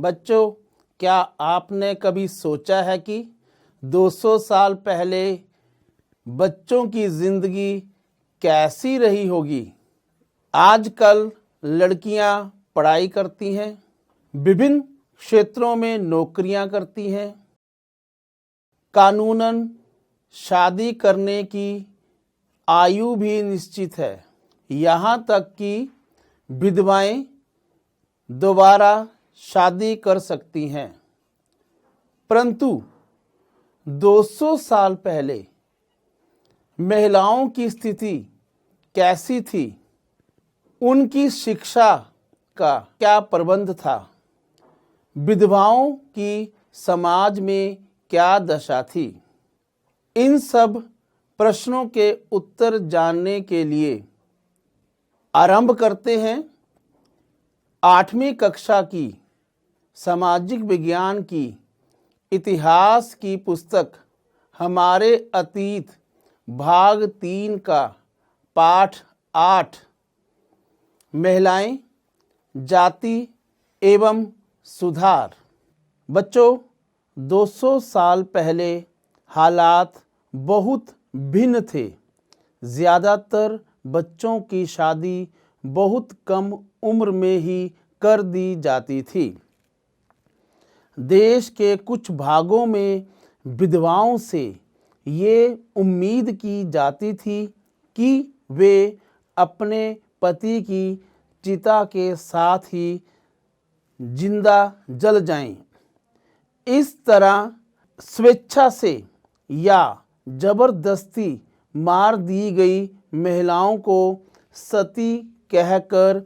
बच्चों, क्या आपने कभी सोचा है कि 200 साल पहले बच्चों की जिंदगी कैसी रही होगी? आजकल लड़कियां पढ़ाई करती हैं, विभिन्न क्षेत्रों में नौकरियां करती हैं, कानूनन शादी करने की आयु भी निश्चित है। यहाँ तक कि विधवाएं दोबारा शादी कर सकती हैं। परंतु 200 साल पहले महिलाओं की स्थिति कैसी थी? उनकी शिक्षा का क्या प्रबंध था? विधवाओं की समाज में क्या दशा थी? इन सब प्रश्नों के उत्तर जानने के लिए आरंभ करते हैं 8वीं कक्षा की सामाजिक विज्ञान की इतिहास की पुस्तक हमारे अतीत भाग 3 का पाठ 8 महिलाएं, जाति एवं सुधार। बच्चों, 200 साल पहले हालात बहुत भिन्न थे। ज़्यादातर बच्चों की शादी बहुत कम उम्र में ही कर दी जाती थी। देश के कुछ भागों में विधवाओं से ये उम्मीद की जाती थी कि वे अपने पति की चिता के साथ ही जिंदा जल जाएं। इस तरह स्वेच्छा से या जबरदस्ती मार दी गई महिलाओं को सती कहकर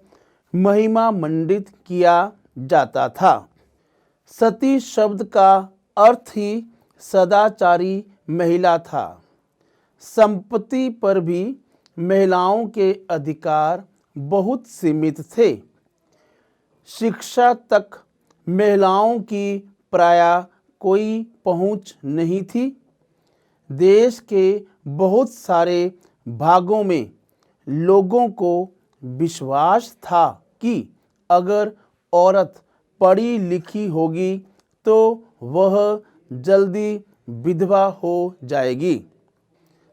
महिमा मंडित किया जाता था। सती शब्द का अर्थ ही सदाचारी महिला था। संपत्ति पर भी महिलाओं के अधिकार बहुत सीमित थे। शिक्षा तक महिलाओं की प्रायः कोई पहुंच नहीं थी। देश के बहुत सारे भागों में लोगों को विश्वास था कि अगर औरत पढ़ी लिखी होगी तो वह जल्दी विधवा हो जाएगी।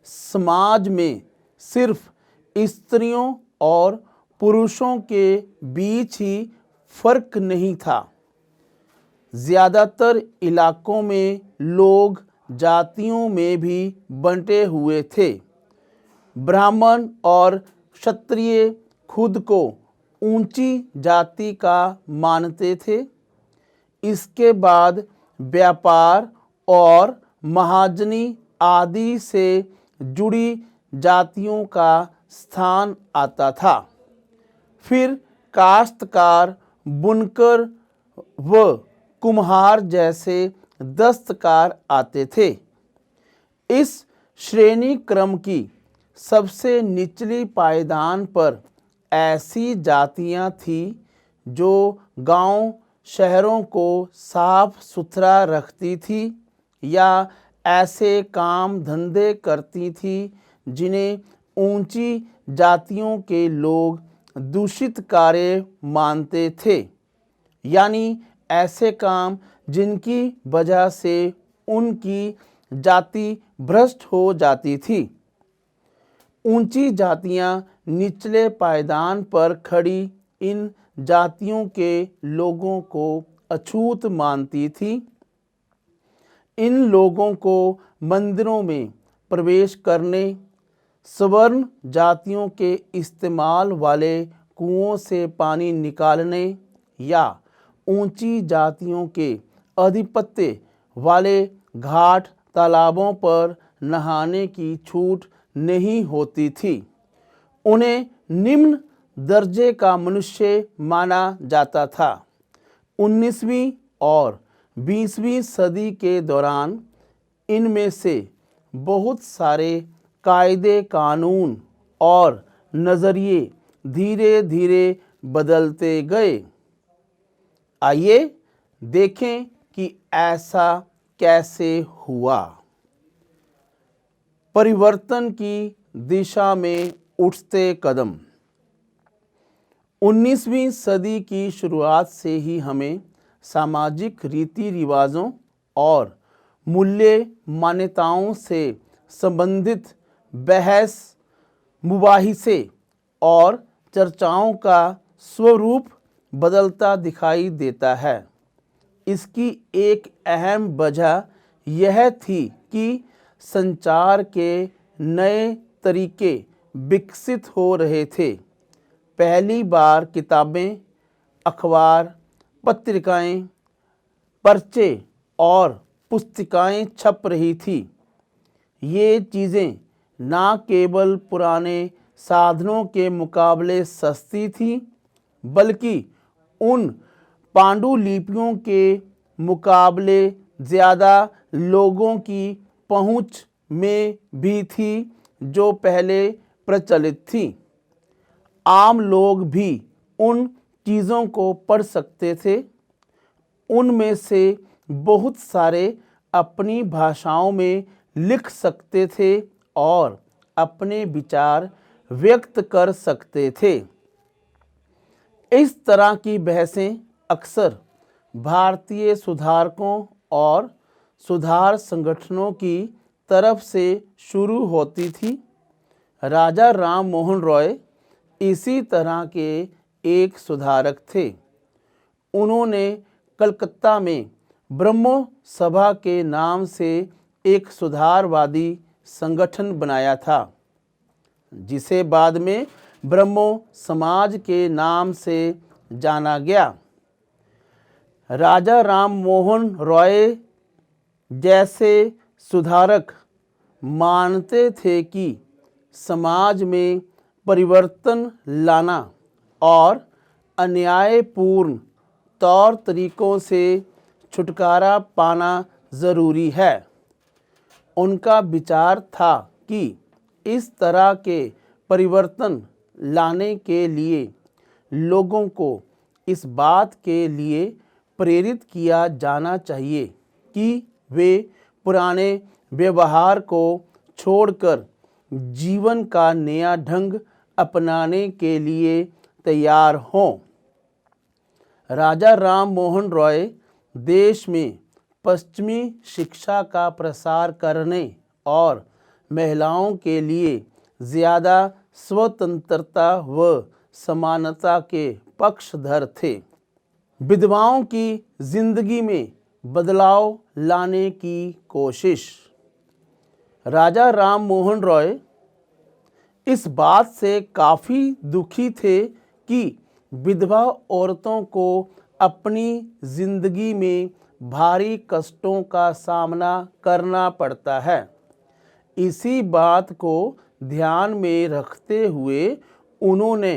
समाज में सिर्फ स्त्रियों और पुरुषों के बीच ही फर्क नहीं था। ज़्यादातर इलाकों में लोग जातियों में भी बंटे हुए थे। ब्राह्मण और क्षत्रिय खुद को ऊंची जाति का मानते थे। इसके बाद व्यापार और महाजनी आदि से जुड़ी जातियों का स्थान आता था। फिर काश्तकार, बुनकर व कुम्हार जैसे दस्तकार आते थे। इस श्रेणी क्रम की सबसे निचली पायदान पर ऐसी जातियां थीं जो गांव शहरों को साफ सुथरा रखती थी या ऐसे काम धंधे करती थी जिन्हें ऊंची जातियों के लोग दूषित कार्य मानते थे, यानी ऐसे काम जिनकी वजह से उनकी जाति भ्रष्ट हो जाती थी। ऊंची जातियां निचले पायदान पर खड़ी इन जातियों के लोगों को अछूत मानती थी। इन लोगों को मंदिरों में प्रवेश करने, सवर्ण जातियों के इस्तेमाल वाले कुओं से पानी निकालने या ऊंची जातियों के आधिपत्य वाले घाट तालाबों पर नहाने की छूट नहीं होती थी। उन्हें निम्न दर्जे का मनुष्य माना जाता था। 19वीं और 20वीं सदी के दौरान इनमें से बहुत सारे कायदे कानून और नज़रिए धीरे धीरे बदलते गए। आइए देखें कि ऐसा कैसे हुआ। परिवर्तन की दिशा में उठते कदम। 19वीं सदी की शुरुआत से ही हमें सामाजिक रीति रिवाजों और मूल्य मान्यताओं से संबंधित बहस, मुबाहिसे और चर्चाओं का स्वरूप बदलता दिखाई देता है। इसकी एक अहम वजह यह थी कि संचार के नए तरीके विकसित हो रहे थे। पहली बार किताबें, अखबार, पत्रिकाएं, पर्चे और पुस्तिकाएं छप रही थी। ये चीज़ें न केवल पुराने साधनों के मुकाबले सस्ती थीं, बल्कि उन पांडुलिपियों के मुकाबले ज़्यादा लोगों की पहुंच में भी थी जो पहले प्रचलित थी। आम लोग भी उन चीज़ों को पढ़ सकते थे। उनमें से बहुत सारे अपनी भाषाओं में लिख सकते थे और अपने विचार व्यक्त कर सकते थे। इस तरह की बहसें अक्सर भारतीय सुधारकों और सुधार संगठनों की तरफ से शुरू होती थी। राजा राम मोहन रॉय इसी तरह के एक सुधारक थे। उन्होंने कलकत्ता में ब्रह्मो सभा के नाम से एक सुधारवादी संगठन बनाया था, जिसे बाद में ब्रह्मो समाज के नाम से जाना गया। राजा राम मोहन रॉय जैसे सुधारक मानते थे कि समाज में परिवर्तन लाना और अन्यायपूर्ण तौर तरीकों से छुटकारा पाना ज़रूरी है। उनका विचार था कि इस तरह के परिवर्तन लाने के लिए लोगों को इस बात के लिए प्रेरित किया जाना चाहिए कि वे पुराने व्यवहार को छोड़कर जीवन का नया ढंग अपनाने के लिए तैयार हों। राजा राम मोहन रॉय देश में पश्चिमी शिक्षा का प्रसार करने और महिलाओं के लिए ज़्यादा स्वतंत्रता व समानता के पक्षधर थे। विधवाओं की जिंदगी में बदलाव लाने की कोशिश। राजा राम मोहन रॉय इस बात से काफ़ी दुखी थे कि विधवा औरतों को अपनी जिंदगी में भारी कष्टों का सामना करना पड़ता है। इसी बात को ध्यान में रखते हुए उन्होंने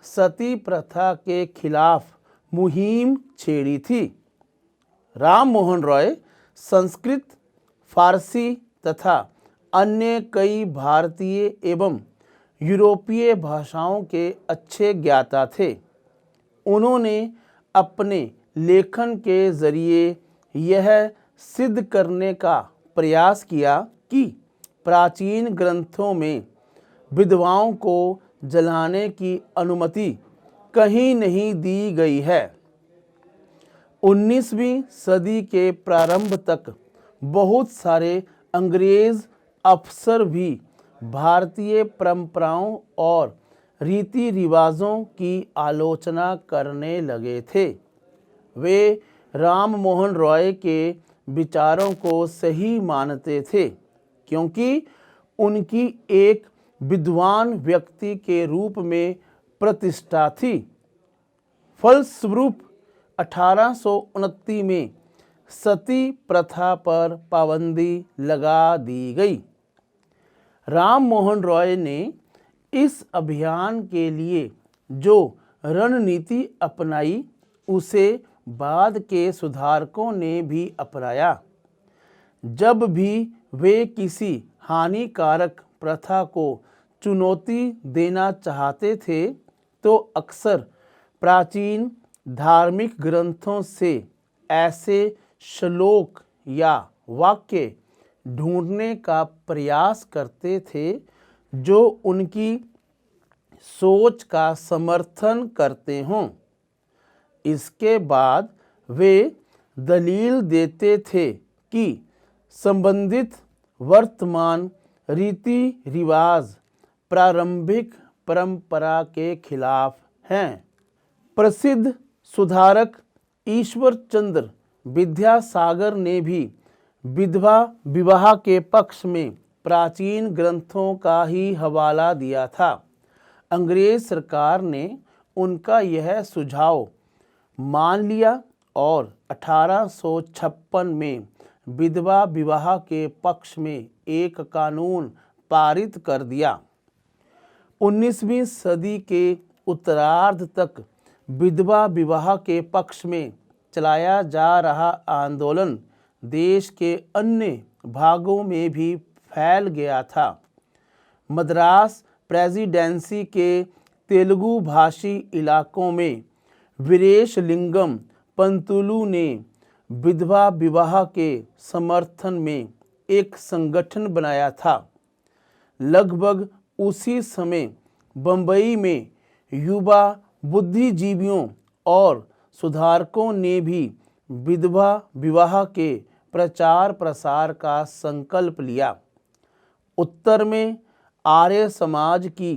सती प्रथा के खिलाफ मुहिम छेड़ी थी। राम मोहन रॉय संस्कृत, फारसी तथा अन्य कई भारतीय एवं यूरोपीय भाषाओं के अच्छे ज्ञाता थे। उन्होंने अपने लेखन के जरिए यह सिद्ध करने का प्रयास किया कि प्राचीन ग्रंथों में विधवाओं को जलाने की अनुमति कहीं नहीं दी गई है। 19वीं सदी के प्रारंभ तक बहुत सारे अंग्रेज अफसर भी भारतीय परंपराओं और रीति रिवाजों की आलोचना करने लगे थे। वे राम मोहन रॉय के विचारों को सही मानते थे क्योंकि उनकी एक विद्वान व्यक्ति के रूप में प्रतिष्ठा थी। फलस्वरूप 1829 में सती प्रथा पर पाबंदी लगा दी गई। राम मोहन रॉय ने इस अभियान के लिए जो रणनीति अपनाई उसे बाद के सुधारकों ने भी अपनाया। जब भी वे किसी हानिकारक प्रथा को चुनौती देना चाहते थे तो अक्सर प्राचीन धार्मिक ग्रंथों से ऐसे श्लोक या वाक्य ढूंढने का प्रयास करते थे जो उनकी सोच का समर्थन करते हों। इसके बाद वे दलील देते थे कि संबंधित वर्तमान रीति रिवाज प्रारंभिक परंपरा के खिलाफ हैं। प्रसिद्ध सुधारक ईश्वर चंद्र विद्यासागर ने भी विधवा विवाह के पक्ष में प्राचीन ग्रंथों का ही हवाला दिया था। अंग्रेज सरकार ने उनका यह सुझाव मान लिया और 1856 में विधवा विवाह के पक्ष में एक कानून पारित कर दिया। 19वीं सदी के उत्तरार्ध तक विधवा विवाह के पक्ष में चलाया जा रहा आंदोलन देश के अन्य भागों में भी फैल गया था। मद्रास प्रेसिडेंसी के तेलुगु भाषी इलाकों में वीरेशलिंगम पंतुलु ने विधवा विवाह के समर्थन में एक संगठन बनाया था। लगभग उसी समय बंबई में युवा बुद्धिजीवियों और सुधारकों ने भी विधवा विवाह के प्रचार प्रसार का संकल्प लिया। उत्तर में आर्य समाज की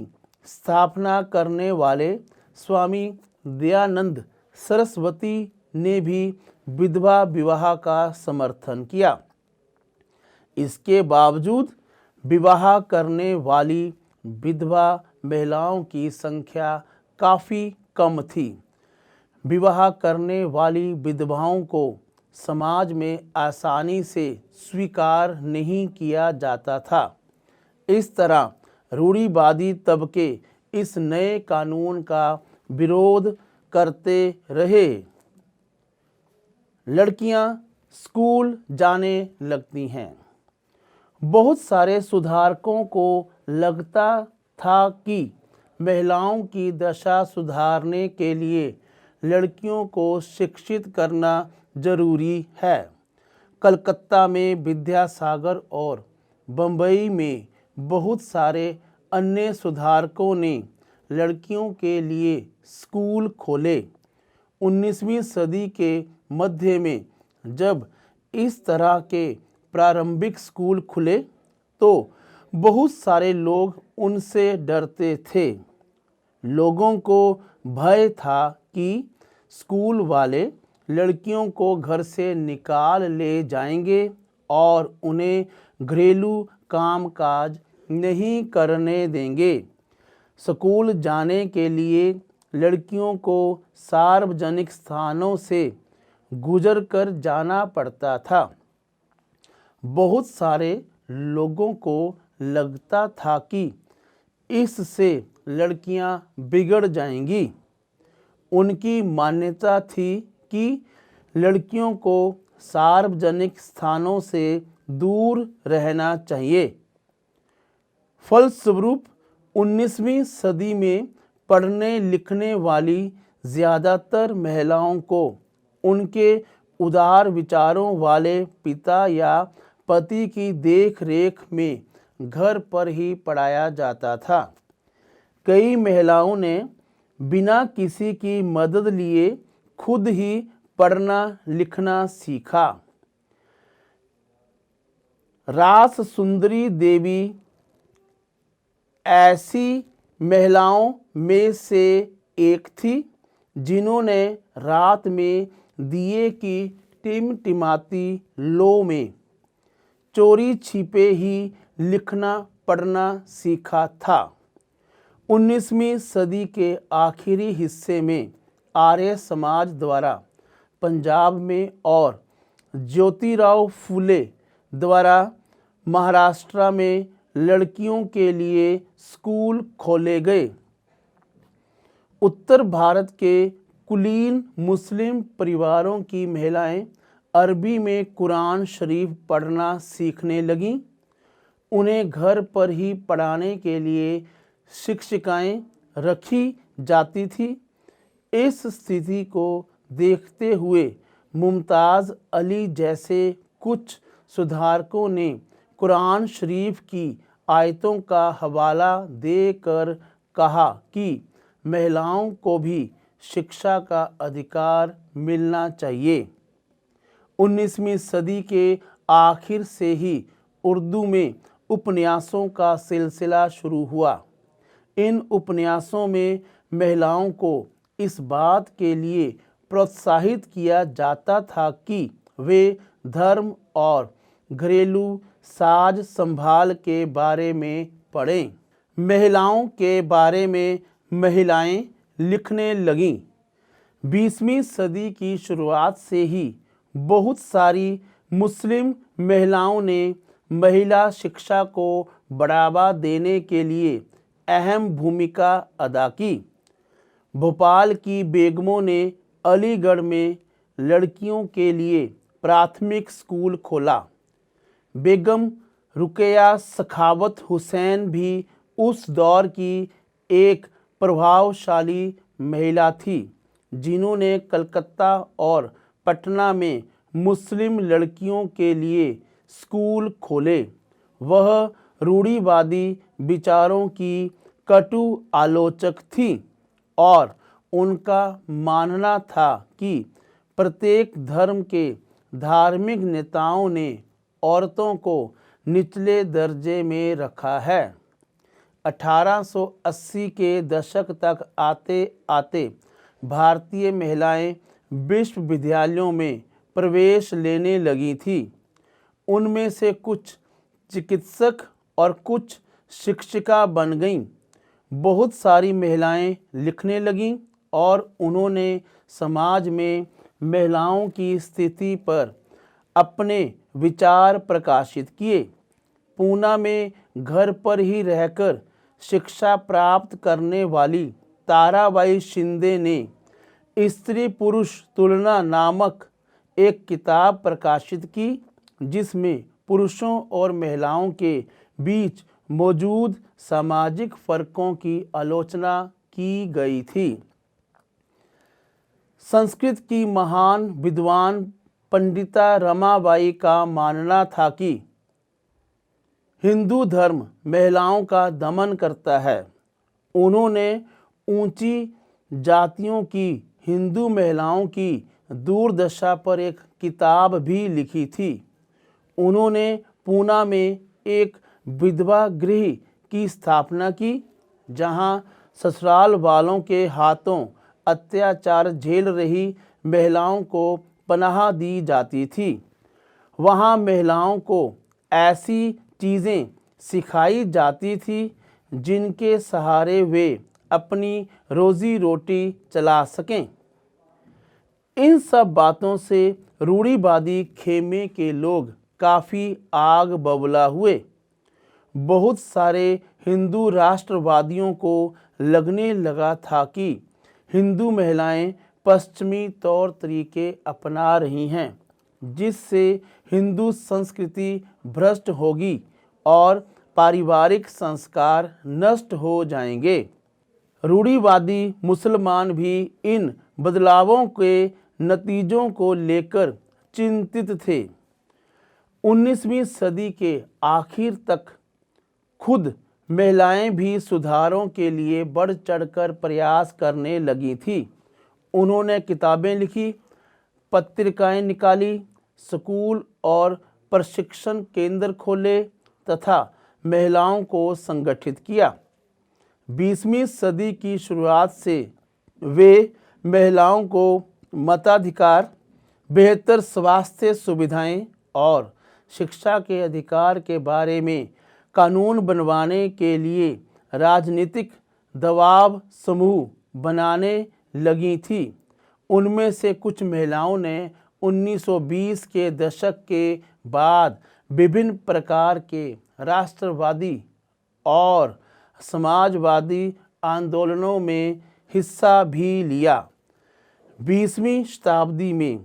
स्थापना करने वाले स्वामी दयानंद सरस्वती ने भी विधवा विवाह का समर्थन किया। इसके बावजूद विवाह करने वाली विधवा महिलाओं की संख्या काफ़ी कम थी। विवाह करने वाली विधवाओं को समाज में आसानी से स्वीकार नहीं किया जाता था। इस तरह रूढ़िवादी तबके इस नए कानून का विरोध करते रहे। लड़कियां स्कूल जाने लगती हैं। बहुत सारे सुधारकों को लगता था कि महिलाओं की दशा सुधारने के लिए लड़कियों को शिक्षित करना जरूरी है। कलकत्ता में विद्यासागर और बंबई में बहुत सारे अन्य सुधारकों ने लड़कियों के लिए स्कूल खोले। 19वीं सदी के मध्य में जब इस तरह के प्रारंभिक स्कूल खुले तो बहुत सारे लोग उनसे डरते थे। लोगों को भय था कि स्कूल वाले लड़कियों को घर से निकाल ले जाएंगे और उन्हें घरेलू कामकाज नहीं करने देंगे। स्कूल जाने के लिए लड़कियों को सार्वजनिक स्थानों से गुजर कर जाना पड़ता था। बहुत सारे लोगों को लगता था कि इससे लड़कियां बिगड़ जाएंगी। उनकी मान्यता थी कि लड़कियों को सार्वजनिक स्थानों से दूर रहना चाहिए। फलस्वरूप 19वीं सदी में पढ़ने लिखने वाली ज़्यादातर महिलाओं को उनके उदार विचारों वाले पिता या पति की देख रेख में घर पर ही पढ़ाया जाता था। कई महिलाओं ने बिना किसी की मदद लिए खुद ही पढ़ना लिखना सीखा। रास सुंदरी देवी ऐसी महिलाओं में से एक थी जिन्होंने रात में दिए की टिमटिमाती लो में चोरी छिपे ही लिखना पढ़ना सीखा था। 19वीं सदी के आखिरी हिस्से में आर्य समाज द्वारा पंजाब में और ज्योतिराव फूले द्वारा महाराष्ट्र में लड़कियों के लिए स्कूल खोले गए। उत्तर भारत के कुलीन मुस्लिम परिवारों की महिलाएं अरबी में कुरान शरीफ पढ़ना सीखने लगीं। उन्हें घर पर ही पढ़ाने के लिए शिक्षिकाएं रखी जाती थी। इस स्थिति को देखते हुए मुमताज़ अली जैसे कुछ सुधारकों ने कुरान शरीफ की आयतों का हवाला देकर कहा कि महिलाओं को भी शिक्षा का अधिकार मिलना चाहिए। 19वीं सदी के आखिर से ही उर्दू में उपन्यासों का सिलसिला शुरू हुआ। इन उपन्यासों में महिलाओं को इस बात के लिए प्रोत्साहित किया जाता था कि वे धर्म और घरेलू साज संभाल के बारे में पढ़ें। महिलाओं के बारे में महिलाएं लिखने लगीं। 20वीं सदी की शुरुआत से ही बहुत सारी मुस्लिम महिलाओं ने महिला शिक्षा को बढ़ावा देने के लिए अहम भूमिका अदा की। भोपाल की बेगमों ने अलीगढ़ में लड़कियों के लिए प्राथमिक स्कूल खोला। बेगम रुकैया सखावत हुसैन भी उस दौर की एक प्रभावशाली महिला थी, जिन्होंने कलकत्ता और पटना में मुस्लिम लड़कियों के लिए स्कूल खोले। वह रूढ़िवादी विचारों की कटु आलोचक थी और उनका मानना था कि प्रत्येक धर्म के धार्मिक नेताओं ने औरतों को निचले दर्जे में रखा है। 1880 के दशक तक आते आते भारतीय महिलाएं विश्वविद्यालयों में प्रवेश लेने लगी थी। उनमें से कुछ चिकित्सक और कुछ शिक्षिका बन गईं। बहुत सारी महिलाएं लिखने लगीं और उन्होंने समाज में महिलाओं की स्थिति पर अपने विचार प्रकाशित किए। पूना में घर पर ही रहकर शिक्षा प्राप्त करने वाली ताराबाई शिंदे ने स्त्री पुरुष तुलना नामक एक किताब प्रकाशित की, जिसमें पुरुषों और महिलाओं के बीच मौजूद सामाजिक फर्कों की आलोचना की गई थी। संस्कृत की महान विद्वान पंडिता रमाबाई का मानना था कि हिंदू धर्म महिलाओं का दमन करता है। उन्होंने ऊंची जातियों की हिंदू महिलाओं की दुर्दशा पर एक किताब भी लिखी थी। उन्होंने पूना में एक विधवा गृह की स्थापना की, जहां ससुराल वालों के हाथों अत्याचार झेल रही महिलाओं को पनाह दी जाती थी। वहां महिलाओं को ऐसी चीज़ें सिखाई जाती थी जिनके सहारे वे अपनी रोजी रोटी चला सकें। इन सब बातों से रूढ़िवादी खेमे के लोग काफ़ी आग बबूला हुए। बहुत सारे हिंदू राष्ट्रवादियों को लगने लगा था कि हिंदू महिलाएं पश्चिमी तौर तरीके अपना रही हैं, जिससे हिंदू संस्कृति भ्रष्ट होगी और पारिवारिक संस्कार नष्ट हो जाएंगे। रूढ़िवादी मुसलमान भी इन बदलावों के नतीजों को लेकर चिंतित थे। 19वीं सदी के आखिर तक खुद महिलाएं भी सुधारों के लिए बढ़ चढ़कर प्रयास करने लगी थी। उन्होंने किताबें लिखी, पत्रिकाएं निकाली, स्कूल और प्रशिक्षण केंद्र खोले तथा महिलाओं को संगठित किया। 20वीं सदी की शुरुआत से वे महिलाओं को मताधिकार, बेहतर स्वास्थ्य सुविधाएं और शिक्षा के अधिकार के बारे में कानून बनवाने के लिए राजनीतिक दबाव समूह बनाने लगी थी। उनमें से कुछ महिलाओं ने 1920 के दशक के बाद विभिन्न प्रकार के राष्ट्रवादी और समाजवादी आंदोलनों में हिस्सा भी लिया। 20वीं शताब्दी में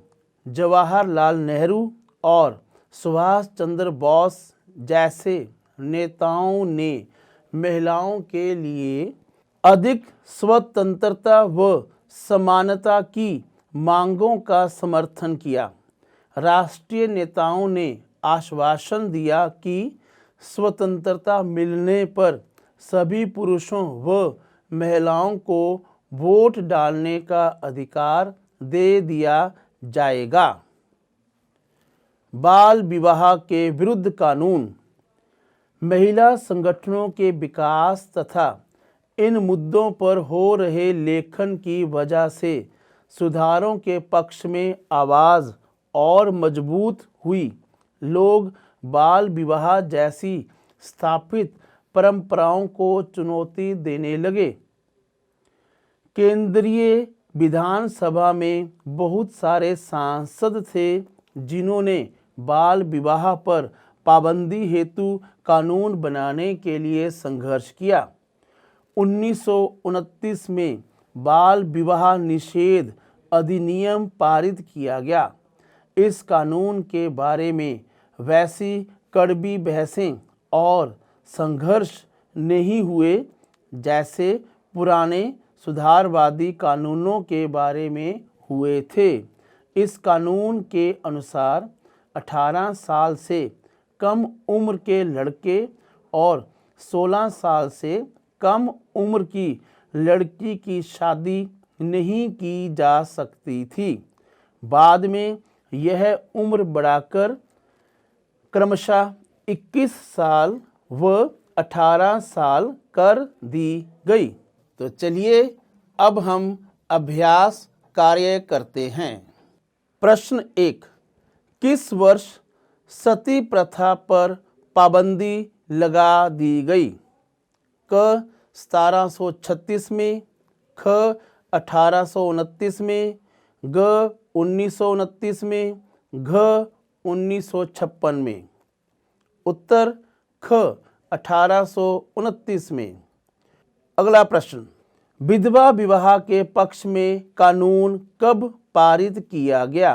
जवाहरलाल नेहरू और सुभाष चंद्र बोस जैसे नेताओं ने महिलाओं के लिए अधिक स्वतंत्रता व समानता की मांगों का समर्थन किया। राष्ट्रीय नेताओं ने आश्वासन दिया कि स्वतंत्रता मिलने पर सभी पुरुषों व महिलाओं को वोट डालने का अधिकार दे दिया जाएगा। बाल विवाह के विरुद्ध कानून। महिला संगठनों के विकास तथा इन मुद्दों पर हो रहे लेखन की वजह से सुधारों के पक्ष में आवाज़ और मजबूत हुई। लोग बाल विवाह जैसी स्थापित परंपराओं को चुनौती देने लगे। केंद्रीय विधानसभा में बहुत सारे सांसद थे जिन्होंने बाल विवाह पर पाबंदी हेतु कानून बनाने के लिए संघर्ष किया। 1929 में बाल विवाह निषेध अधिनियम पारित किया गया। इस कानून के बारे में वैसी कड़वी बहसें और संघर्ष नहीं हुए जैसे पुराने सुधारवादी कानूनों के बारे में हुए थे। इस कानून के अनुसार 18 साल से कम उम्र के लड़के और 16 साल से कम उम्र की लड़की की शादी नहीं की जा सकती थी। बाद में यह उम्र बढ़ाकर क्रमशः 21 साल व 18 साल कर दी गई। तो चलिए अब हम अभ्यास कार्य करते हैं। प्रश्न 1, किस वर्ष सती प्रथा पर पाबंदी लगा दी गई? क 1736 में, ख 1829 में, ग 1929 में, घ 1956 में। उत्तर ख 1829 में। अगला प्रश्न, विधवा विवाह के पक्ष में कानून कब पारित किया गया?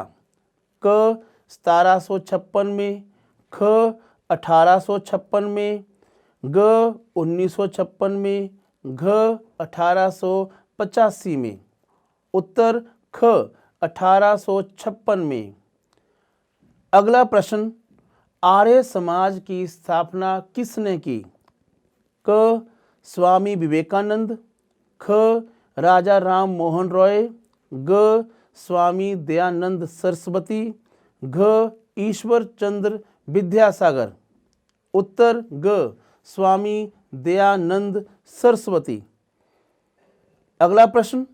क 1756 में, ख 1856 में, ग 1956 में, घ 1885 में। उत्तर ख 1856 में। अगला प्रश्न, आर्य समाज की स्थापना किसने की? क स्वामी विवेकानंद, ख राजा राम मोहन रॉय, ग स्वामी दयानंद सरस्वती, घ ईश्वर चंद्र विद्यासागर। उत्तर ग स्वामी दयानंद सरस्वती। अगला प्रश्न,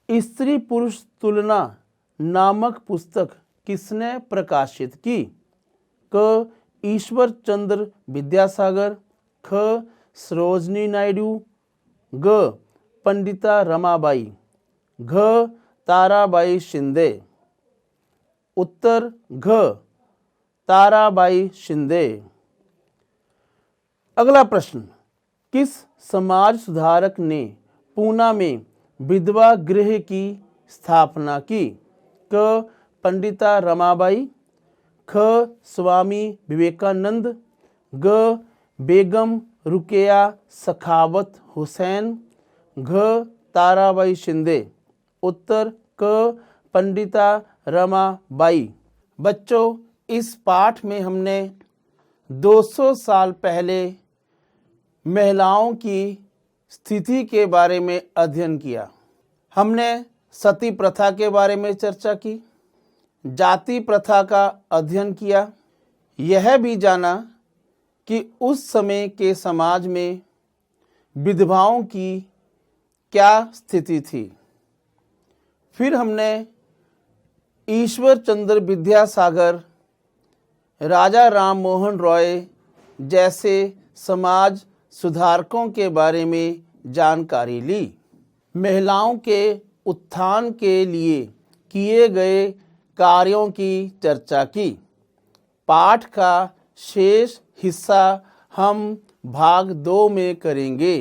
स्त्री पुरुष तुलना नामक पुस्तक किसने प्रकाशित की? क ईश्वर चंद्र विद्यासागर, ख सरोजनी नायडू, ग पंडिता रमाबाई, घ ताराबाई शिंदे। उत्तर घ ताराबाई शिंदे। अगला प्रश्न, किस समाज सुधारक ने पूना में विधवा गृह की स्थापना की? क पंडिता रमाबाई, ख स्वामी विवेकानंद, ग बेगम रुकिया सखावत हुसैन, घ ताराबाई शिंदे। उत्तर क पंडिता रमाबाई। बच्चों, इस पाठ में हमने 200 साल पहले महिलाओं की स्थिति के बारे में अध्ययन किया। हमने सती प्रथा के बारे में चर्चा की, जाति प्रथा का अध्ययन किया, यह भी जाना कि उस समय के समाज में विधवाओं की क्या स्थिति थी। फिर हमने ईश्वर चंद्र विद्यासागर, राजा राम मोहन रॉय जैसे समाज सुधारकों के बारे में जानकारी ली। महिलाओं के उत्थान के लिए किए गए कार्यों की चर्चा की। पाठ का शेष हिस्सा हम भाग 2 में करेंगे।